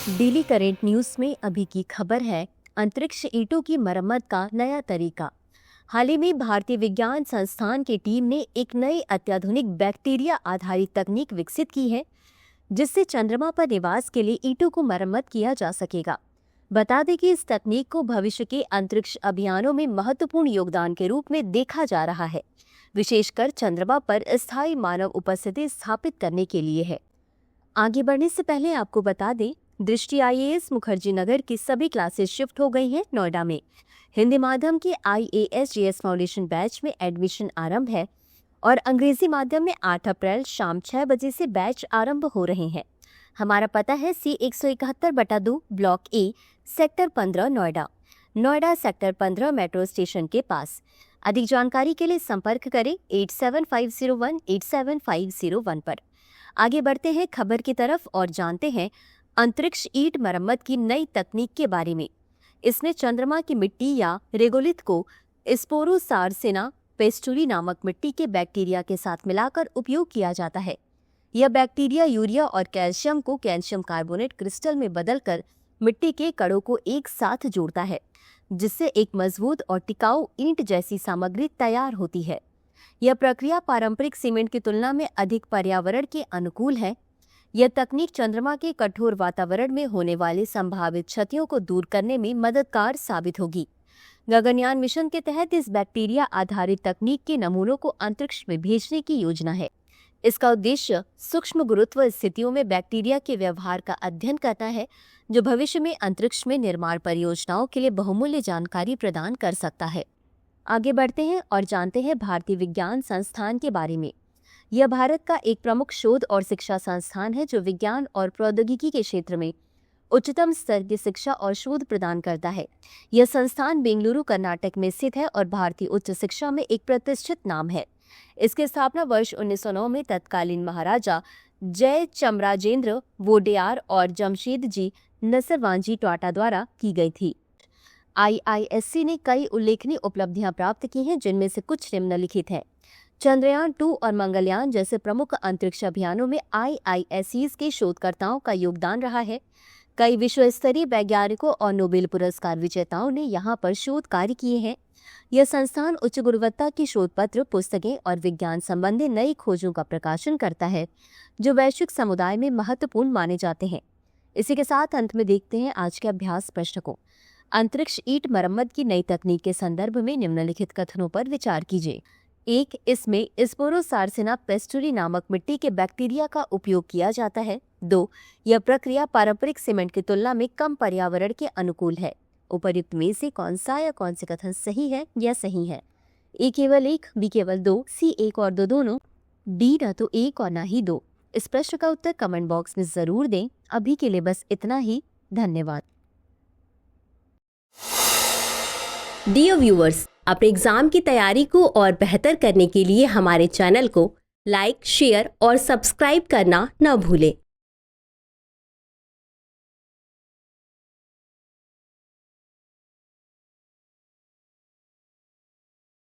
Daily current news में अभी की खबर है, अंतरिक्ष ईंटों की मरम्मत का नया तरीका। हाल ही में भारतीय विज्ञान संस्थान की टीम ने एक नई अत्याधुनिक बैक्टीरिया आधारित तकनीक विकसित की है, जिससे चंद्रमा पर निवास के लिए ईंटों को मरम्मत किया जा सकेगा। बता दें कि इस तकनीक को भविष्य के अंतरिक्ष अभियानों में महत्वपूर्ण योगदान के रूप में देखा जा रहा है, विशेषकर चंद्रमा पर स्थायी मानव उपस्थिति स्थापित करने के लिए है। आगे बढ़ने से पहले आपको बता दें, दृष्टि आईएएस मुखर्जी नगर की सभी क्लासेस शिफ्ट हो गई हैं नोएडा में। हिंदी माध्यम के IAS-GS फाउंडेशन बैच में एडमिशन आरंभ है और अंग्रेजी माध्यम में 8 अप्रैल शाम 6 बजे से बैच आरंभ हो रहे हैं। हमारा पता है C171/2 ब्लॉक ए, sector 15 Noida sector 15 metro station के पास। अधिक जानकारी के लिए संपर्क करें 8750187501 पर। आगे बढ़ते हैं खबर की तरफ और जानते हैं अंतरिक्ष ईंट मरम्मत की नई तकनीक के बारे में। इसमें चंद्रमा की मिट्टी या रेगोलिथ को स्पोरोसार्सिना पेस्टुरी नामक मिट्टी के बैक्टीरिया के साथ मिलाकर उपयोग किया जाता है। यह बैक्टीरिया यूरिया और कैल्शियम को कैल्शियम कार्बोनेट क्रिस्टल में बदलकर मिट्टी के कणों को एक साथ जोड़ता है, जिससे एक मजबूत और टिकाऊ ईंट जैसी सामग्री तैयार होती है। यह प्रक्रिया पारंपरिक सीमेंट की तुलना में अधिक पर्यावरण के अनुकूल है। यह तकनीक चंद्रमा के कठोर वातावरण में होने वाली संभावित क्षतियों को दूर करने में मददगार साबित होगी। गगनयान मिशन के तहत इस बैक्टीरिया आधारित तकनीक के नमूनों को अंतरिक्ष में भेजने की योजना है। इसका उद्देश्य सूक्ष्म गुरुत्व स्थितियों में बैक्टीरिया के व्यवहार का अध्ययन करना है, जो भविष्य में अंतरिक्ष में निर्माण परियोजनाओं के लिए बहुमूल्य जानकारी प्रदान कर सकता है। आगे बढ़ते हैं और जानते हैं भारतीय विज्ञान संस्थान के बारे में। यह भारत का एक प्रमुख शोध और शिक्षा संस्थान है, जो विज्ञान और प्रौद्योगिकी के क्षेत्र में उच्चतम स्तर की शिक्षा और शोध प्रदान करता है। यह संस्थान बेंगलुरु, कर्नाटक में स्थित है और भारतीय उच्च शिक्षा में एक प्रतिष्ठित नाम है। इसकी स्थापना वर्ष 1909 में तत्कालीन महाराजा जयचामराजेंद्र वोडेयार और जमशेदजी नसरवांजी टाटा द्वारा की गई थी। IISc ने कई उल्लेखनीय उपलब्धियां प्राप्त की हैं, जिनमें से कुछ निम्नलिखित हैं। चंद्रयान 2 और मंगलयान जैसे प्रमुख अंतरिक्ष अभियानों में IISc के शोधकर्ताओं का योगदान रहा है। कई विश्व स्तरीय वैज्ञानिकों और नोबेल पुरस्कार विजेताओं ने यहाँ पर शोध कार्य किए हैं। यह संस्थान उच्च गुणवत्ता की शोध पत्र, पुस्तकें और विज्ञान संबंधी नई खोजों का प्रकाशन करता है, जो वैश्विक समुदाय में महत्वपूर्ण माने जाते हैं। इसी के साथ अंत में देखते हैं आज के अभ्यास प्रश्न को। अंतरिक्ष ईंट मरम्मत की नई तकनीक के संदर्भ में निम्नलिखित कथनों पर विचार कीजिए। 1. इसमें स्पोरोसार्सिना पेस्टुरी नामक मिट्टी के बैक्टीरिया का उपयोग किया जाता है। 2. यह प्रक्रिया पारंपरिक सीमेंट की तुलना में कम पर्यावरण के अनुकूल है। उपर्युक्त में से कौन सा या कौन से कथन सही है या सही है? A केवल 1, B केवल 2, C 1 और 2 दोनों, D न तो 1 और न ही 2। इस प्रश्न का उत्तर कमेंट बॉक्स में जरूर दें। अभी के लिए बस इतना ही। धन्यवाद। डियर व्यूअर्स, अपने एग्जाम की तैयारी को और बेहतर करने के लिए हमारे चैनल को लाइक, शेयर और सब्सक्राइब करना न भूलें।